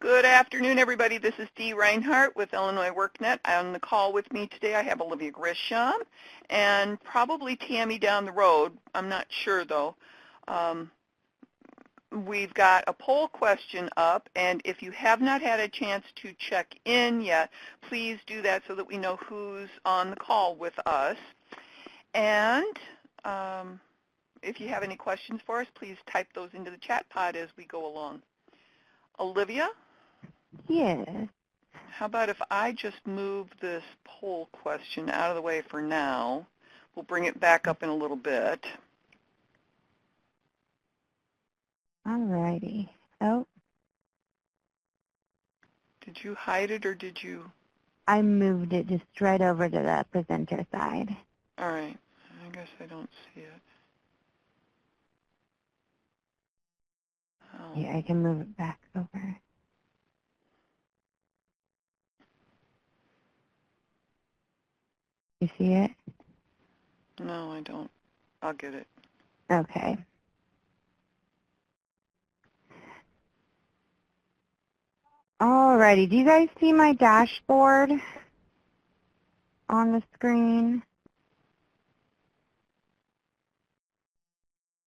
Good afternoon, everybody. This is Dee Reinhardt with Illinois WorkNet. On the call with me today, I have Olivia Grisham and probably Tammy down the road. I'm not sure, though. We've got a poll question up, and if you have not had a chance to check in yet, please do that so that we know who's on the call with us. And if you have any questions for us, please type those into the chat pod as we go along. Olivia? Yes. How about if I just move this poll question out of the way for now? We'll bring it back up in a little bit. All righty. Oh. Did you hide it or did you? I moved it just right over to the presenter side. All right. I guess I don't see it. Oh. Yeah, I can move it back over. You see it? No, I don't. I'll get it. Okay. Alrighty, do you guys see my dashboard on the screen?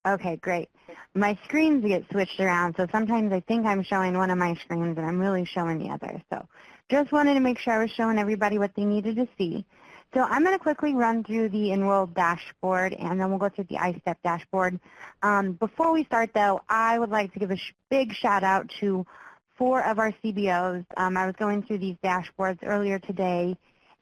Okay, great. My screens get switched around, so sometimes I think I'm showing one of my screens and I'm really showing the other. So just wanted to make sure I was showing everybody what they needed to see. So I'm going to quickly run through the enrolled dashboard, and then we'll go through the ISTEP dashboard. Before we start, though, I would like to give a big shout-out to 4 of our CBOs. I was going through these dashboards earlier today,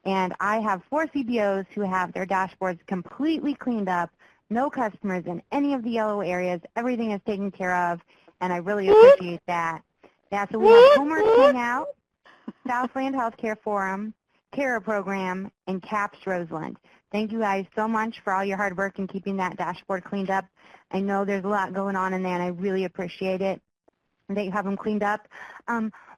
and I have 4 CBOs who have their dashboards completely cleaned up, no customers in any of the yellow areas. Everything is taken care of, and I really appreciate that. Yeah, so we have Homework Hangout, Southland Healthcare Forum, CARE program, and CAPS Roseland. Thank you guys so much for all your hard work in keeping that dashboard cleaned up. I know there's a lot going on in there, and I really appreciate it that you have them cleaned up.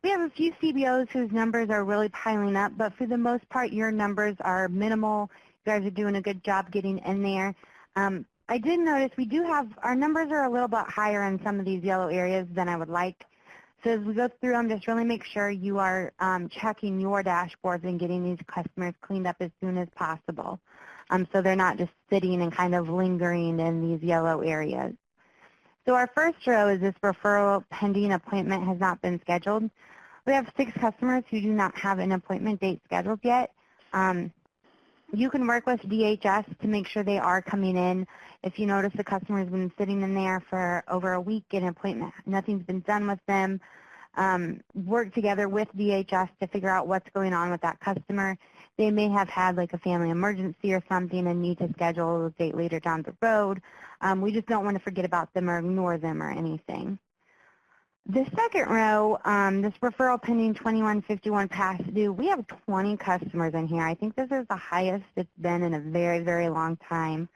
We have a few CBOs whose numbers are really piling up, but for the most part, your numbers are minimal. You guys are doing a good job getting in there. I did notice we do have, our numbers are a little bit higher in some of these yellow areas than I would like. So as we go through them, just really make sure you are checking your dashboards and getting these customers cleaned up as soon as possible, so they're not just sitting and kind of lingering in these yellow areas. So our first row is this referral pending appointment has not been scheduled. We have 6 customers who do not have an appointment date scheduled yet. You can work with DHS to make sure they are coming in. If you notice the customer has been sitting in there for over a week, an appointment, nothing's been done with them, work together with DHS to figure out what's going on with that customer. They may have had like a family emergency or something and need to schedule a date later down the road. We just don't want to forget about them or ignore them or anything. The second row, this referral pending 2151 past due, we have 20 customers in here. I think this is the highest it's been in a very, very long time.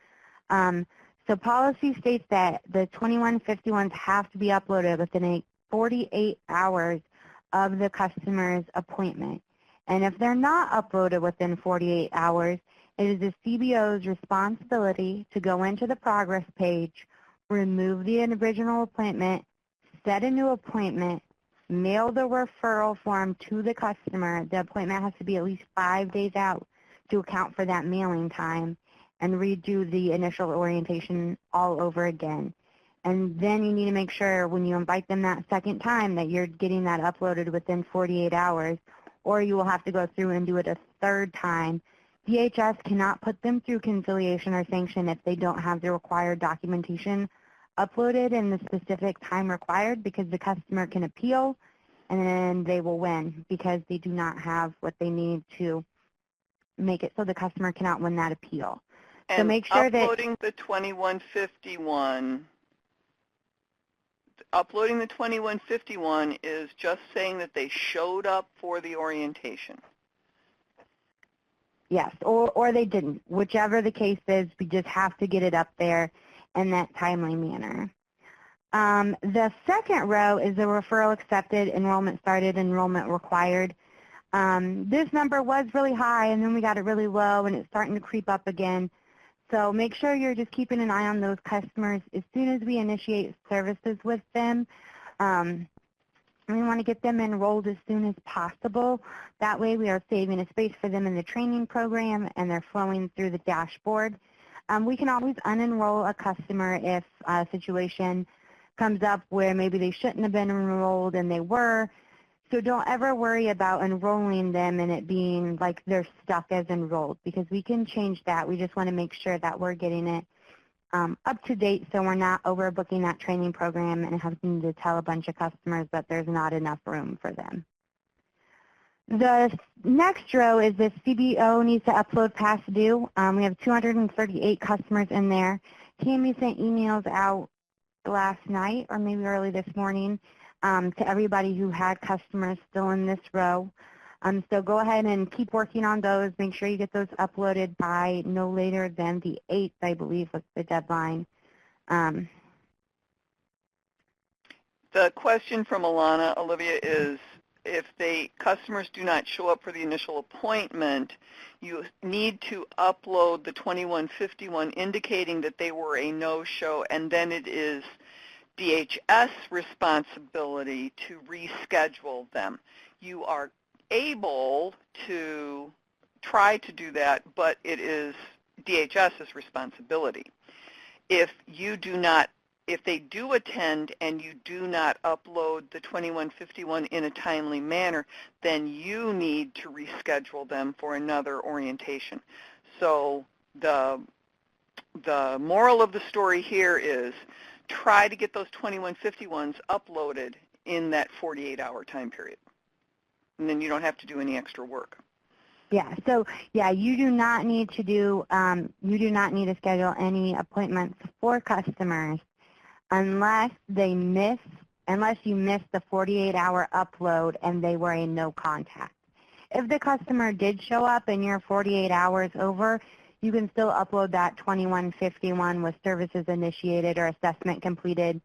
So policy states that the 2151s have to be uploaded within 48 hours of the customer's appointment. And if they're not uploaded within 48 hours, it is the CBO's responsibility to go into the progress page, remove the original appointment, set a new appointment, mail the referral form to the customer. The appointment has to be at least 5 days out to account for that mailing time, and redo the initial orientation all over again. And then you need to make sure when you invite them that second time that you're getting that uploaded within 48 hours, or you will have to go through and do it a third time. DHS cannot put them through conciliation or sanction if they don't have the required documentation uploaded in the specific time required, because the customer can appeal and then they will win because they do not have what they need to make it so the customer cannot win that appeal. And so make sure uploading the 2151, uploading the 2151 is just saying that they showed up for the orientation. Yes, or they didn't. Whichever the case is, we just have to get it up there in that timely manner. The second row is the referral accepted, enrollment started, enrollment required. This number was really high, and then we got it really low, and it's starting to creep up again. So make sure you're just keeping an eye on those customers. As soon as we initiate services with them, and we want to get them enrolled as soon as possible. That way we are saving a space for them in the training program and they're flowing through the dashboard. We can always unenroll a customer if a situation comes up where maybe they shouldn't have been enrolled and they were. So don't ever worry about enrolling them and it being like they're stuck as enrolled, because we can change that. We just want to make sure that we're getting it up to date so we're not overbooking that training program and having to tell a bunch of customers that there's not enough room for them. The next row is the CBO needs to upload past due. We have 238 customers in there. Tammy sent emails out last night or maybe early this morning to everybody who had customers still in this row. So go ahead and keep working on those. Make sure you get those uploaded by no later than the 8th, I believe, was the deadline. The question from Alana, Olivia, is if customers do not show up for the initial appointment, you need to upload the 2151 indicating that they were a no-show, and then it is DHS responsibility to reschedule them. You are able to try to do that, but it is DHS's responsibility. If they do attend and you do not upload the 2151 in a timely manner, then you need to reschedule them for another orientation. So the moral of the story here is try to get those 2151s uploaded in that 48-hour time period. And then you don't have to do any extra work. Yeah, so yeah, you do not need to schedule any appointments for customers unless you miss the 48-hour upload and they were a no contact. If the customer did show up and you're 48 hours over, you can still upload that 2151 with services initiated or assessment completed.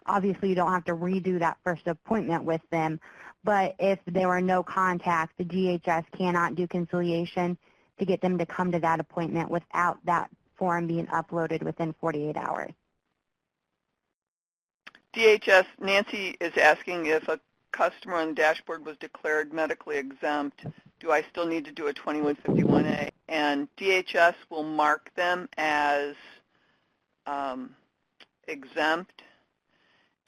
Obviously, you don't have to redo that first appointment with them, but if there were no contact, the DHS cannot do conciliation to get them to come to that appointment without that form being uploaded within 48 hours. DHS, Nancy is asking if a customer on the dashboard was declared medically exempt, do I still need to do a 2151A? And DHS will mark them as exempt,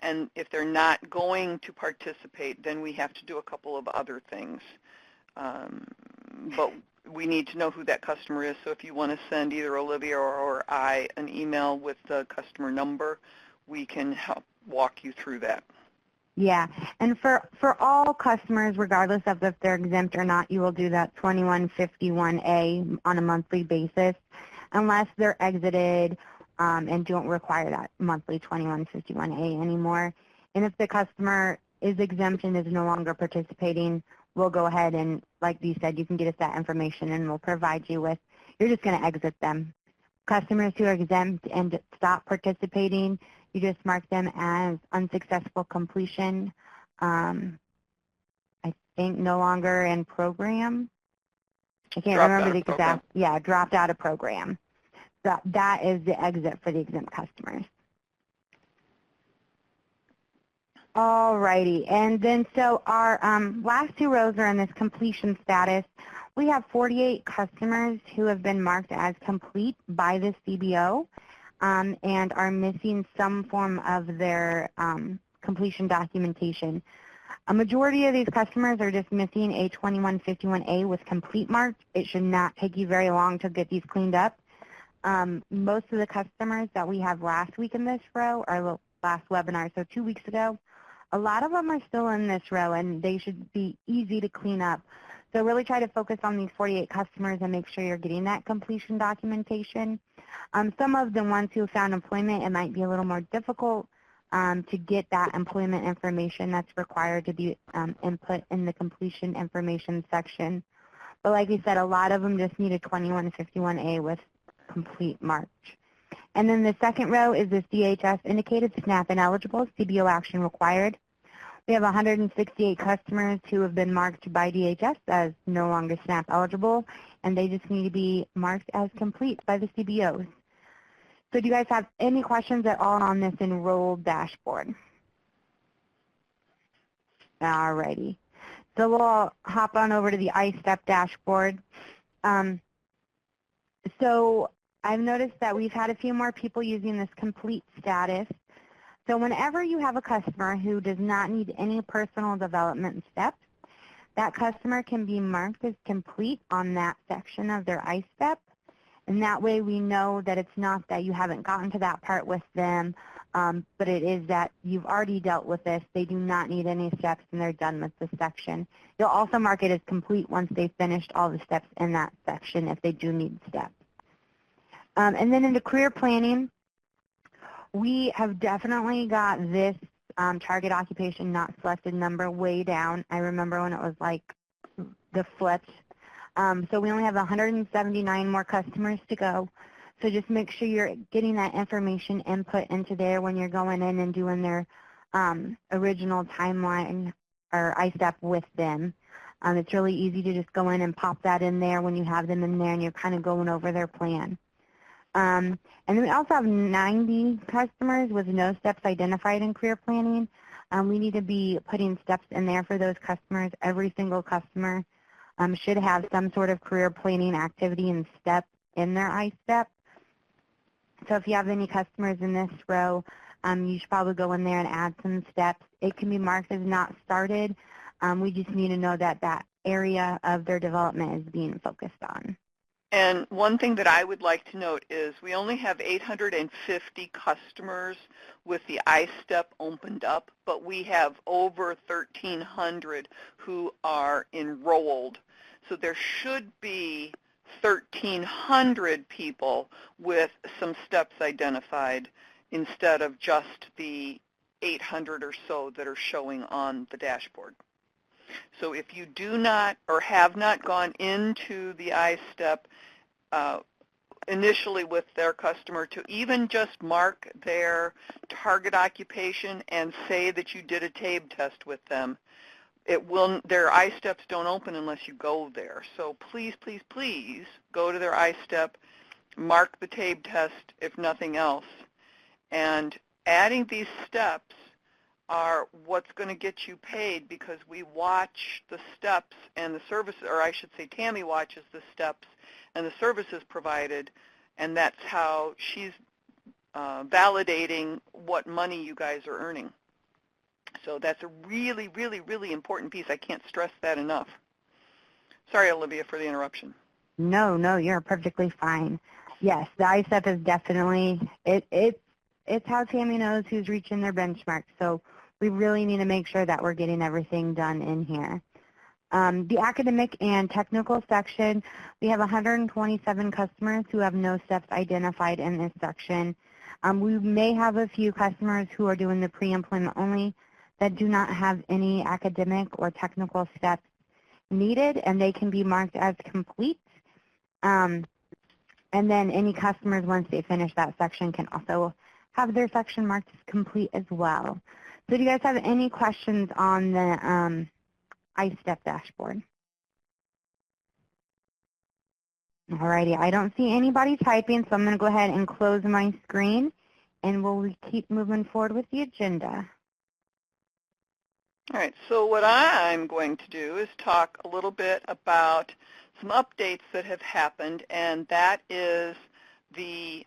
and if they're not going to participate, then we have to do a couple of other things. But we need to know who that customer is, so if you want to send either Olivia or I an email with the customer number, we can help walk you through that. Yeah, and for all customers, regardless of if they're exempt or not, you will do that 2151A on a monthly basis unless they're exited and don't require that monthly 2151A anymore. And if the customer is exempt and is no longer participating, we'll go ahead and, like Dee said, you can get us that information and we'll provide you with, you're just going to exit them. Customers who are exempt and stop participating, you just mark them as unsuccessful completion. I think no longer in program. I can't remember the exact. Yeah, dropped out of program. That is the exit for the exempt customers. All righty, and then so our last two rows are in this completion status. We have 48 customers who have been marked as complete by the CBO and are missing some form of their completion documentation. A majority of these customers are just missing a 2151A with complete marked. It should not take you very long to get these cleaned up. Most of the customers that we have last week in this row, or last webinar, so 2 weeks ago, a lot of them are still in this row and they should be easy to clean up. So really try to focus on these 48 customers and make sure you're getting that completion documentation. Some of the ones who found employment, it might be a little more difficult to get that employment information that's required to be input in the completion information section. But like we said, a lot of them just need a 2151A with complete march. And then the second row is this DHS indicated SNAP ineligible, CBO action required. We have 168 customers who have been marked by DHS as no longer SNAP eligible, and they just need to be marked as complete by the CBOs. So do you guys have any questions at all on this enrolled dashboard? Alrighty. So we'll hop on over to the ISTEP dashboard. So I've noticed that we've had a few more people using this complete status. So whenever you have a customer who does not need any personal development steps, that customer can be marked as complete on that section of their ISTEP. And that way we know that it's not that you haven't gotten to that part with them, but it is that you've already dealt with this. They do not need any steps and they're done with this section. You'll also mark it as complete once they've finished all the steps in that section if they do need steps. And then into career planning, we have definitely got this target occupation not selected number way down. I remember when it was like the flips. So we only have 179 more customers to go. So just make sure you're getting that information input into there when you're going in and doing their original timeline or ISTEP with them. It's really easy to just go in and pop that in there when you have them in there and you're kind of going over their plan. And then we also have 90 customers with no steps identified in career planning. We need to be putting steps in there for those customers. Every single customer should have some sort of career planning activity and step in their ISTEP. So if you have any customers in this row, you should probably go in there and add some steps. It can be marked as not started. We just need to know that that area of their development is being focused on. And one thing that I would like to note is we only have 850 customers with the ISTEP opened up, but we have over 1,300 who are enrolled. So there should be 1,300 people with some steps identified instead of just the 800 or so that are showing on the dashboard. So if you do not or have not gone into the ISTEP initially with their customer to even just mark their target occupation and say that you did a TABE test with them, their ISTEPs don't open unless you go there. So please, please, please go to their ISTEP, mark the TABE test if nothing else. And adding these steps are what's going to get you paid because we watch the steps and the services, or I should say Tammy watches the steps and the services provided, and that's how she's validating what money you guys are earning. So that's a really, really, really important piece. I can't stress that enough. Sorry, Olivia, for the interruption. No, you're perfectly fine. Yes, the ISTEP is definitely, it's how Tammy knows who's reaching their benchmark. So we really need to make sure that we're getting everything done in here. The academic and technical section, we have 127 customers who have no steps identified in this section. We may have a few customers who are doing the pre-employment only that do not have any academic or technical steps needed, and they can be marked as complete. And then any customers, once they finish that section, can also have their section marked as complete as well. So do you guys have any questions on the ISTEP dashboard? Alrighty, I don't see anybody typing, so I'm going to go ahead and close my screen, and we'll keep moving forward with the agenda. All right, so what I'm going to do is talk a little bit about some updates that have happened, and that is the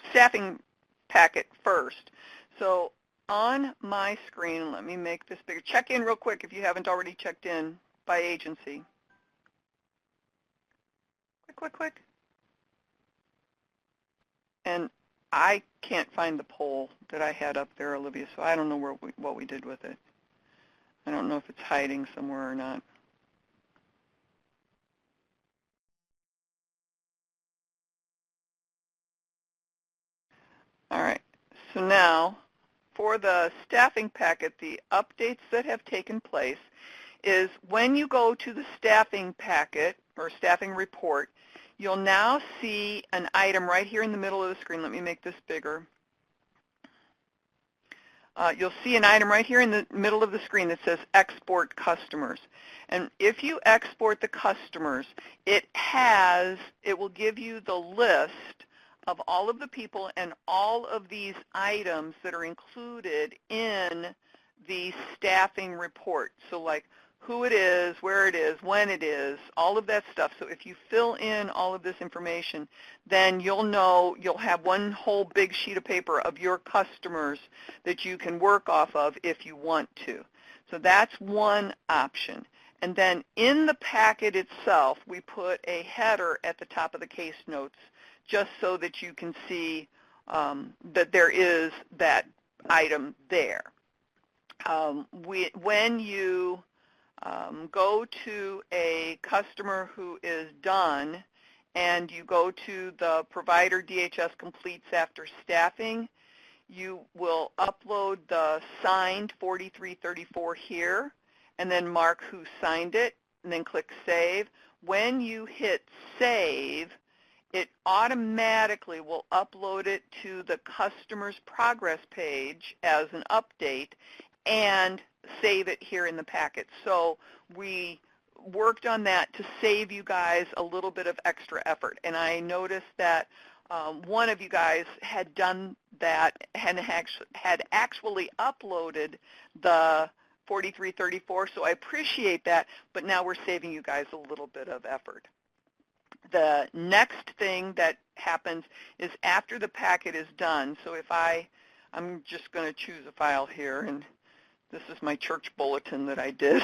staffing packet first. So on my screen, let me make this bigger. Check in real quick if you haven't already checked in by agency. Quick. And I can't find the poll that I had up there, Olivia, so I don't know what we did with it. I don't know if it's hiding somewhere or not. All right, so now for the staffing packet, the updates that have taken place is when you go to the staffing packet or staffing report, you'll now see an item right here in the middle of the screen. Let me make this bigger. You'll see an item right here in the middle of the screen that says Export Customers. And if you export the customers, it will give you the list of all of the people and all of these items that are included in the staffing report. So like who it is, where it is, when it is, all of that stuff. So if you fill in all of this information, then you'll know, you'll have one whole big sheet of paper of your customers that you can work off of if you want to. So that's one option. And then in the packet itself, we put a header at the top of the case notes just so that you can see that there is that item there. When you go to a customer who is done and you go to the provider DHS completes after staffing, you will upload the signed 4334 here and then mark who signed it and then click save. When you hit save, it automatically will upload it to the customer's progress page as an update and save it here in the packet. So we worked on that to save you guys a little bit of extra effort. And I noticed that one of you guys had done that and had actually uploaded the 4334, so I appreciate that, but now we're saving you guys a little bit of effort. The next thing that happens is after the packet is done, so if I'm just going to choose a file here, and this is my church bulletin that I did,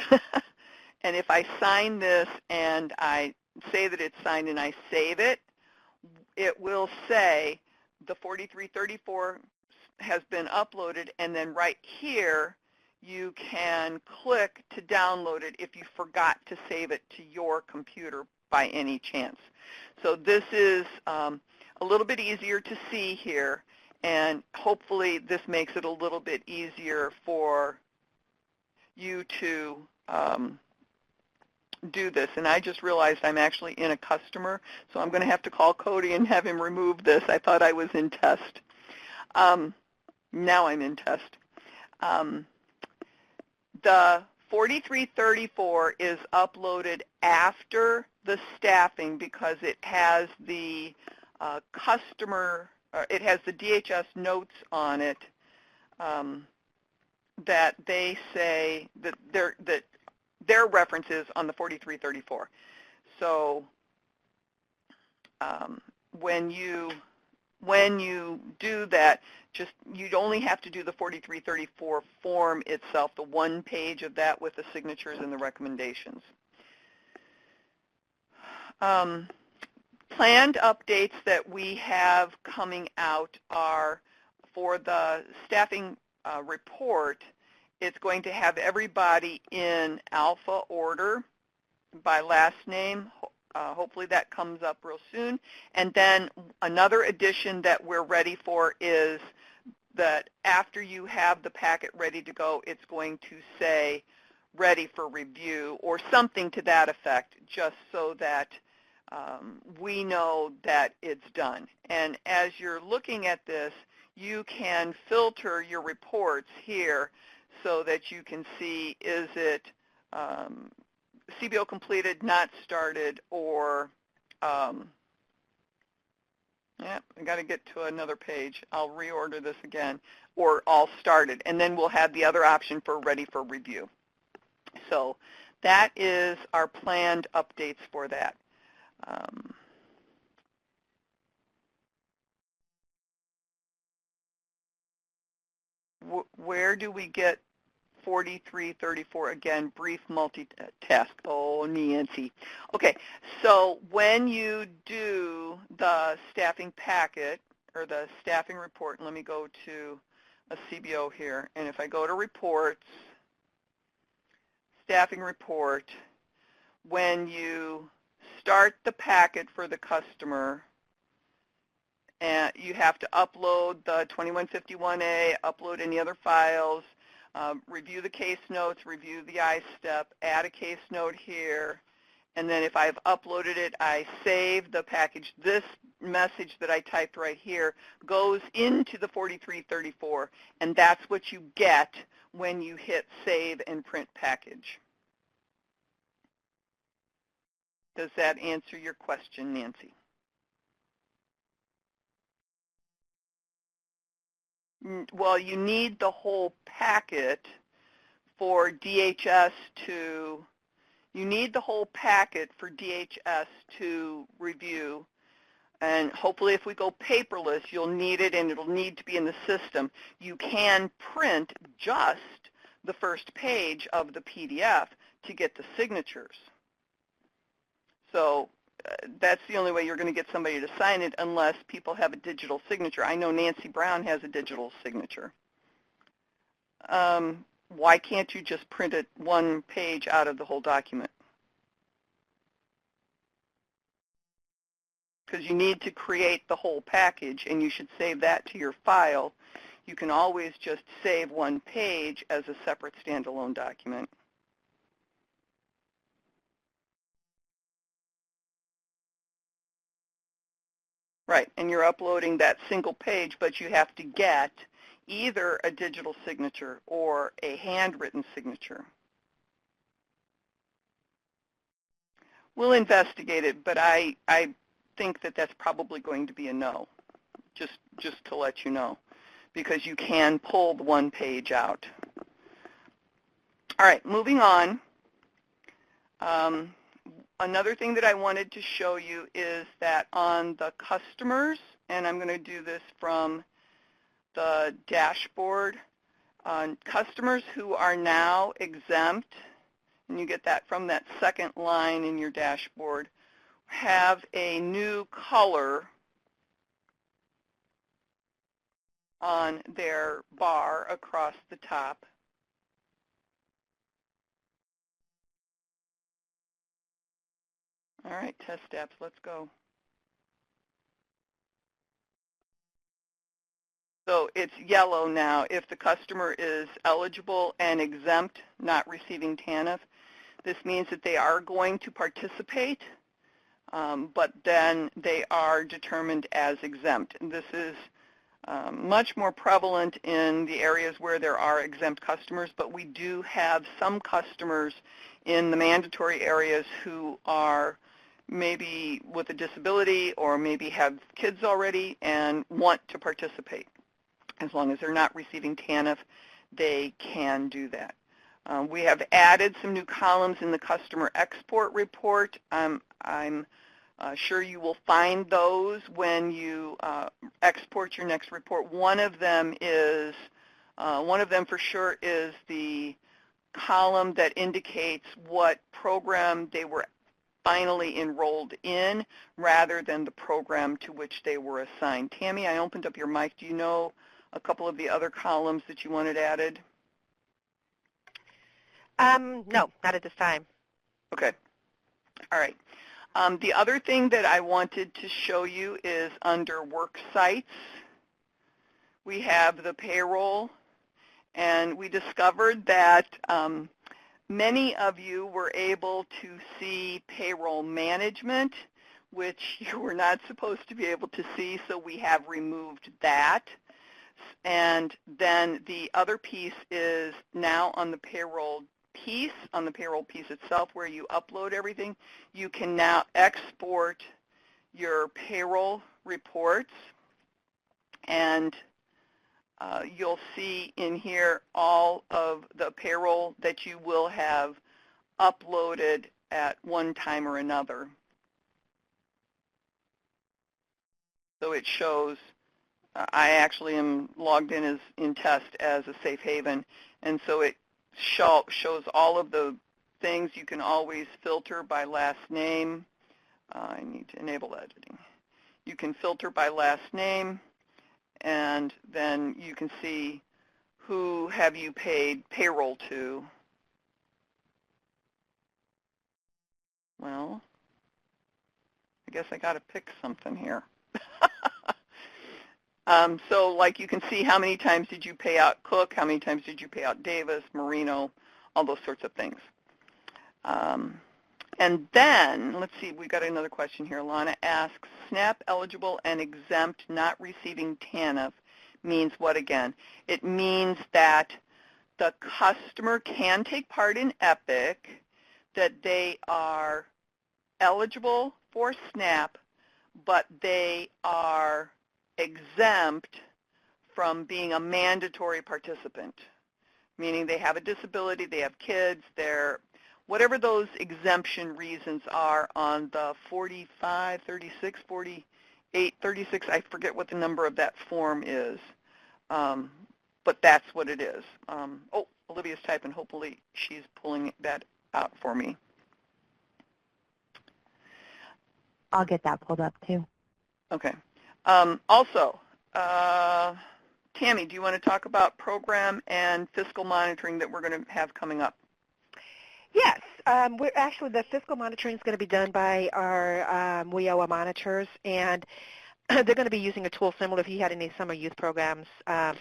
and if I sign this and I say that it's signed and I save it, it will say the 4334 has been uploaded, and then right here you can click to download it if you forgot to save it to your computer by any chance. So this is a little bit easier to see here, and hopefully this makes it a little bit easier for you to do this. And I just realized I'm actually in a customer, so I'm going to have to call Cody and have him remove this. I thought I was in test. Now I'm in test. The 4334 is uploaded after the staffing because it has the it has the DHS notes on it that they say that their references on the 4334. So when you do that, you'd only have to do the 4334 form itself, the one page of that with the signatures and the recommendations. Planned updates that we have coming out are for the staffing report. It's going to have everybody in alpha order by last name. Hopefully that comes up real soon. And then another addition that we're ready for is that after you have the packet ready to go, it's going to say ready for review or something to that effect, just so that we know that it's done. And as you're looking at this, you can filter your reports here so that you can see, is it CBO completed, not started, or yeah, I got to get to another page. I'll reorder this again, or all started, and then we'll have the other option for ready for review. So that is our planned updates for that. Where do we get 4334 again? Brief multitask. Oh, Nancy. Okay, so when you do the staffing packet or the staffing report, and let me go to a CBO here, and if I go to reports, staffing report, when you start the packet for the customer, and you have to upload the 2151A, upload any other files, review the case notes, review the ISTEP, add a case note here, and then if I've uploaded it, I save the package. This message that I typed right here goes into the 4334, and that's what you get when you hit save and print package. Does that answer your question, Nancy? Well, you need the whole packet for DHS to, you need the whole packet for DHS to review. And hopefully if we go paperless, you'll need it and it'll need to be in the system. You can print just the first page of the PDF to get the signatures. So that's the only way you're going to get somebody to sign it unless people have a digital signature. I know Nancy Brown has a digital signature. Why can't you just print it one page out of the whole document? Because you need to create the whole package, and you should save that to your file. You can always just save one page as a separate standalone document. Right, and you're uploading that single page, but you have to get either a digital signature or a handwritten signature. We'll investigate it, but I think that that's probably going to be a no, just to let you know, because you can pull the one page out. All right, moving on. Another thing that I wanted to show you is that on the customers, and I'm going to do this from the dashboard, customers who are now exempt, and you get that from that second line in your dashboard, have a new color on their bar across the top. All right, test apps, let's go. So it's yellow now if the customer is eligible and exempt, not receiving TANF. This means that they are going to participate, but then they are determined as exempt. And this is much more prevalent in the areas where there are exempt customers, but we do have some customers in the mandatory areas who are maybe with a disability or maybe have kids already and want to participate. As long as they're not receiving TANF, they can do that. We have added some new columns in the customer export report. I'm sure you will find those when you export your next report. One of them for sure is the column that indicates what program they were finally enrolled in rather than the program to which they were assigned. Tammy, I opened up your mic. Do you know a couple of the other columns that you wanted added? No, not at this time. Okay. All right. The other thing that I wanted to show you is under work sites. We have the payroll, and we discovered that many of you were able to see payroll management, which you were not supposed to be able to see, so we have removed that. And then the other piece is now on the payroll piece itself where you upload everything. You can now export your payroll reports, and you'll see in here all of the payroll that you will have uploaded at one time or another. So it shows, I actually am logged in test as a safe haven, and so it shows all of the things. You can always filter by last name. I need to enable editing. You can filter by last name, and then you can see who have you paid payroll to. Well, I guess I got to pick something here. So like you can see how many times did you pay out Cook, how many times did you pay out Davis, Marino, all those sorts of things. And then, let's see, we got another question here. Lana asks, SNAP eligible and exempt not receiving TANF means what again? It means that the customer can take part in EPIC, that they are eligible for SNAP, but they are exempt from being a mandatory participant. meaning they have a disability, they have kids, they're whatever those exemption reasons are on the 45, 36, 48, 36, I forget what the number of that form is, but that's what it is. Oh, Olivia's typing. Hopefully she's pulling that out for me. I'll get that pulled up too. Okay. Also, Tammy, do you want to talk about program and fiscal monitoring that we're going to have coming up? Yes. We're actually, the fiscal monitoring is going to be done by our WIOA monitors, and they're going to be using a tool similar if you had any summer youth programs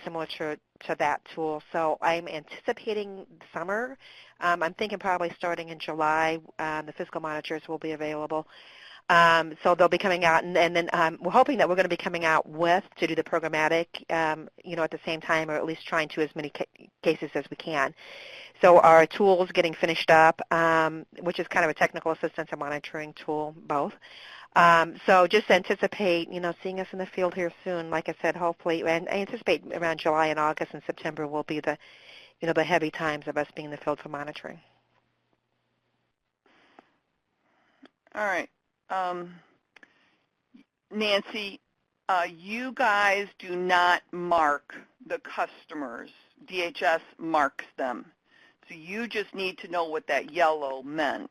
similar to that tool. So I'm anticipating summer. I'm thinking probably starting in July, the fiscal monitors will be available. So they'll be coming out, and then we're hoping that we're going to be coming out to do the programmatic, at the same time, or at least trying to as many cases as we can. So our tool's getting finished up, which is kind of a technical assistance and monitoring tool, both. So just anticipate, seeing us in the field here soon. Like I said, hopefully, and I anticipate around July and August and September will be the, the heavy times of us being in the field for monitoring. All right. Nancy, you guys do not mark the customers. DHS marks them. So you just need to know what that yellow meant.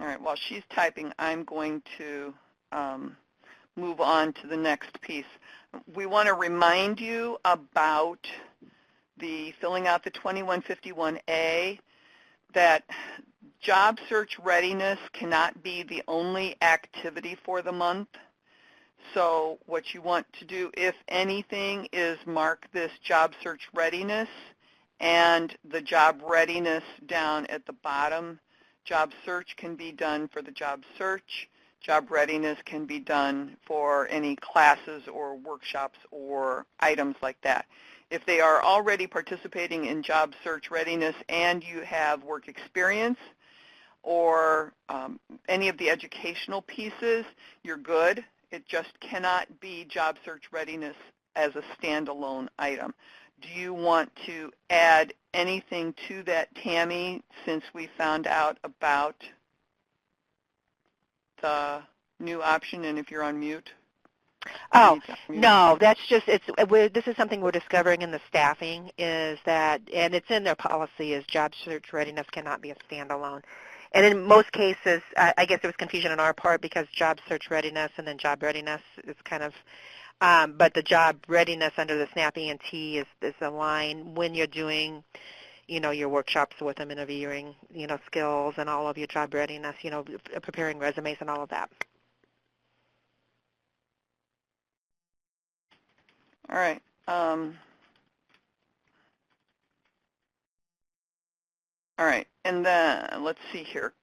All right, while she's typing, I'm going to move on to the next piece. We want to remind you about the filling out the 2151A, that job search readiness cannot be the only activity for the month. So what you want to do, if anything, is mark this job search readiness and the job readiness down at the bottom. Job search can be done for the job search. Job readiness can be done for any classes or workshops or items like that. If they are already participating in job search readiness and you have work experience or any of the educational pieces, you're good. It just cannot be job search readiness as a standalone item. Do you want to add anything to that, Tammy, since we found out about the new option, and if you're on mute? Oh, no, that's just, this is something we're discovering in the staffing, is that, and it's in their policy, is job search readiness cannot be a standalone. And in most cases, I guess there was confusion on our part because job search readiness and then job readiness is kind of, but the job readiness under the SNAP ENT is a line when you're doing, your workshops with them, interviewing, skills and all of your job readiness, preparing resumes and all of that. All right. All right, and then let's see here.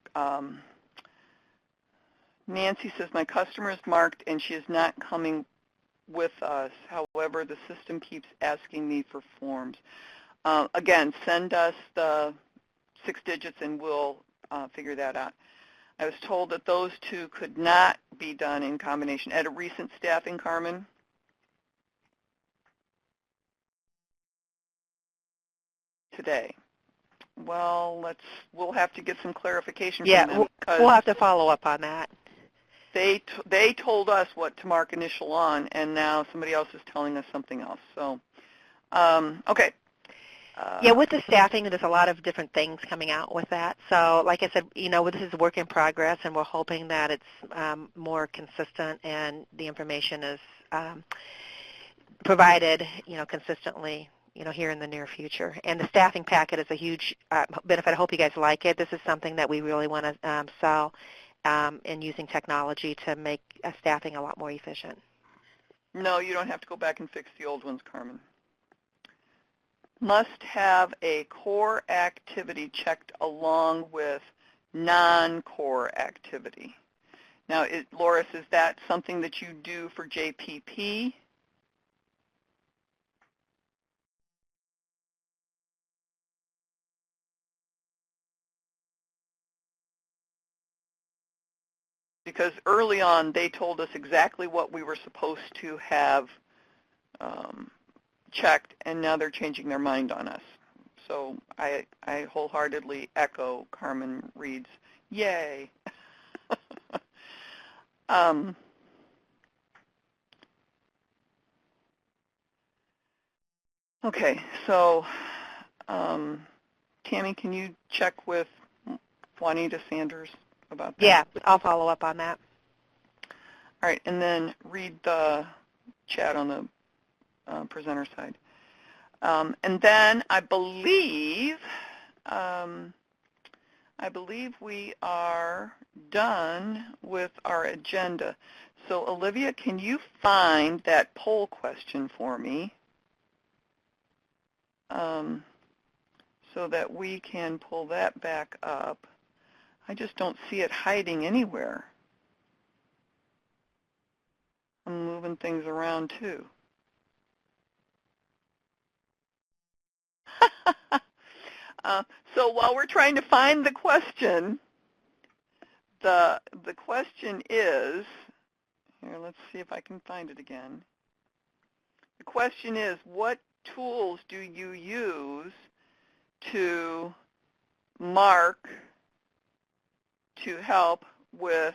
Nancy says, my customer is marked and she is not coming with us. However, the system keeps asking me for forms. Again, send us the 6 digits and we'll figure that out. I was told that those two could not be done in combination. At a recent staffing, Carmen? Today. Well, we'll have to get some clarification from them. We'll have to follow up on that. They told us what to mark initial on, and now somebody else is telling us something else. So, okay. Yeah, with the staffing, there's a lot of different things coming out with that. So, like I said, this is a work in progress, and we're hoping that it's more consistent and the information is provided, consistently, here in the near future. And the staffing packet is a huge benefit. I hope you guys like it. This is something that we really want to sell in using technology to make staffing a lot more efficient. No, you don't have to go back and fix the old ones, Carmen. Must have a core activity checked along with non-core activity. Now, Loris, is that something that you do for JPP? because early on they told us exactly what we were supposed to have checked, and now they're changing their mind on us. So I wholeheartedly echo Carmen Reed's yay. Okay, so Tammy, can you check with Juanita Sanders about that? Yeah, I'll follow up on that. All right, and then read the chat on the presenter side. And then I believe we are done with our agenda. So Olivia, can you find that poll question for me so that we can pull that back up? I just don't see it hiding anywhere. I'm moving things around too. So while we're trying to find the question, the question is, here, let's see if I can find it again. The question is, what tools do you use to mark, to help with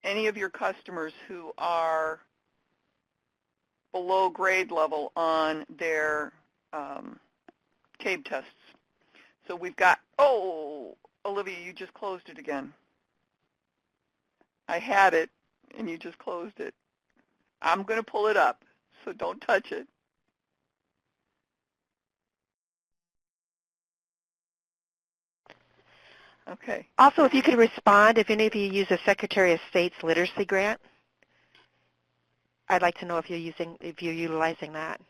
any of your customers who are below grade level on their CABE tests? So we've got, oh, Olivia, you just closed it again. I had it, and you just closed it. I'm going to pull it up, so don't touch it. Okay. Also, if you could respond, if any of you use a Secretary of State's literacy grant, I'd like to know if you're utilizing that.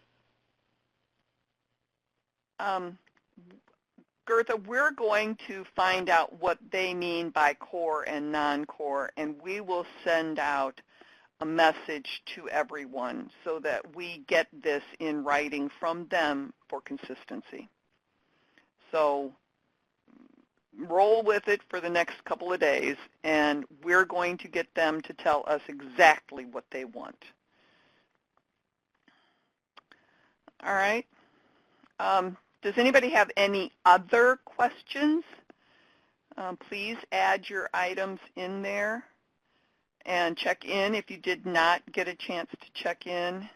Gertha, we're going to find out what they mean by core and non-core, and we will send out a message to everyone so that we get this in writing from them for consistency. So roll with it for the next couple of days, and we're going to get them to tell us exactly what they want. All right. Does anybody have any other questions? Please add your items in there and check in if you did not get a chance to check in.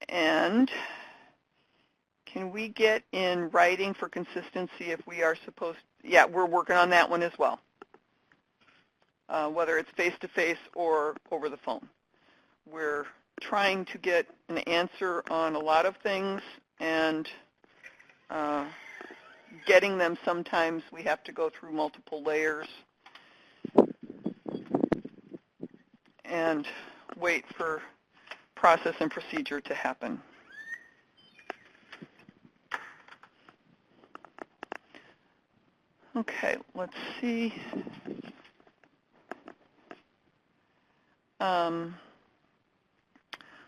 And can we get in writing for consistency if we are supposed to? Yeah, we're working on that one as well, whether it's face-to-face or over the phone. We're trying to get an answer on a lot of things, and getting them, sometimes we have to go through multiple layers and wait for process and procedure to happen. Okay, let's see.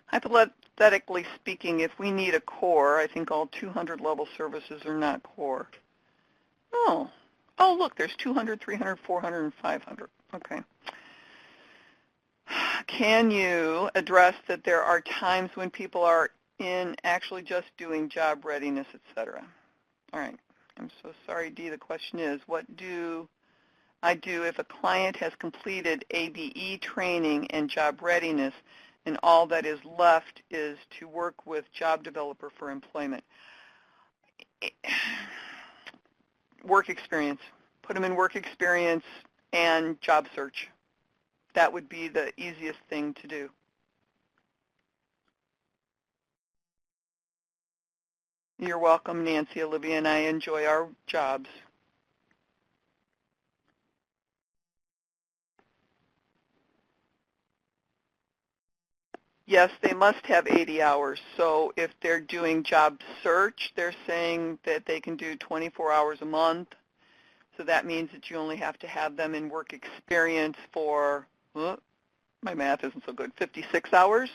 Hypothetically speaking, if we need a core, I think all 200 level services are not core. Oh, look, there's 200, 300, 400, and 500. Okay. Can you address that there are times when people are in actually just doing job readiness, et cetera? All right. I'm so sorry, Dee. The question is, what do I do if a client has completed ABE training and job readiness, and all that is left is to work with job developer for employment? Work experience. Put them in work experience and job search. That would be the easiest thing to do. You're welcome, Nancy. Olivia and I enjoy our jobs. Yes, they must have 80 hours. So if they're doing job search, they're saying that they can do 24 hours a month. So that means that you only have to have them in work experience for, my math isn't so good, 56 hours.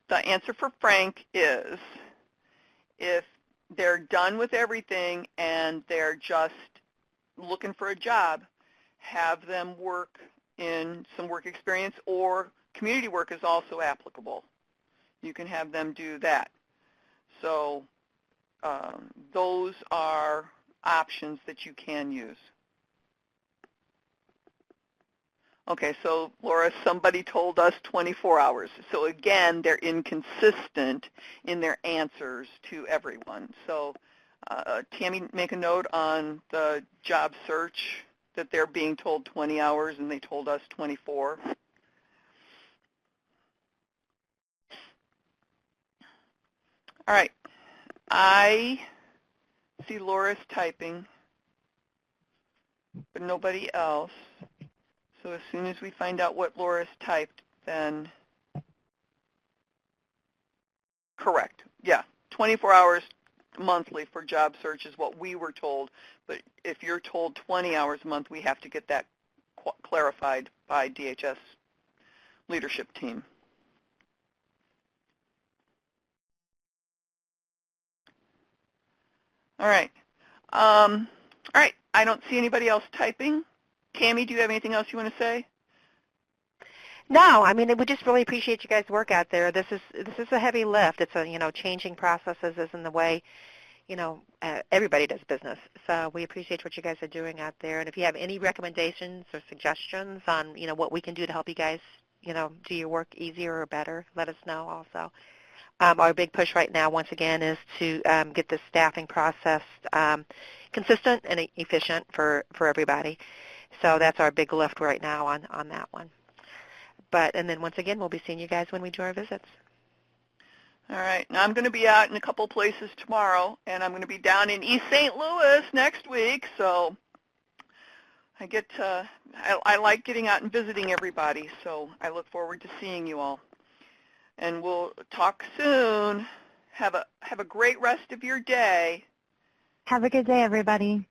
The answer for Frank is, if they're done with everything and they're just looking for a job, have them work in some work experience, or community work is also applicable. You can have them do that. So those are options that you can use. Okay, so Laura, somebody told us 24 hours. So again, they're inconsistent in their answers to everyone. So Tammy, make a note on the job search that they're being told 20 hours and they told us 24. All right, I see Laura's typing, but nobody else. So as soon as we find out what Laura's typed, then correct. Yeah, 24 hours monthly for job search is what we were told. But if you're told 20 hours a month, we have to get that clarified by DHS leadership team. All right. All right. I don't see anybody else typing. Tammy, do you have anything else you want to say? No, I mean, we just really appreciate you guys' work out there. This is a heavy lift. It's a changing processes isn't the way everybody does business. So we appreciate what you guys are doing out there. And if you have any recommendations or suggestions on what we can do to help you guys do your work easier or better, let us know also. Our big push right now, once again, is to get the staffing process consistent and efficient for everybody. So that's our big lift right now on that one. And then once again, we'll be seeing you guys when we do our visits. All right. Now I'm going to be out in a couple places tomorrow, and I'm going to be down in East St. Louis next week. So I like getting out and visiting everybody. So I look forward to seeing you all. And we'll talk soon. Have a great rest of your day. Have a good day, everybody.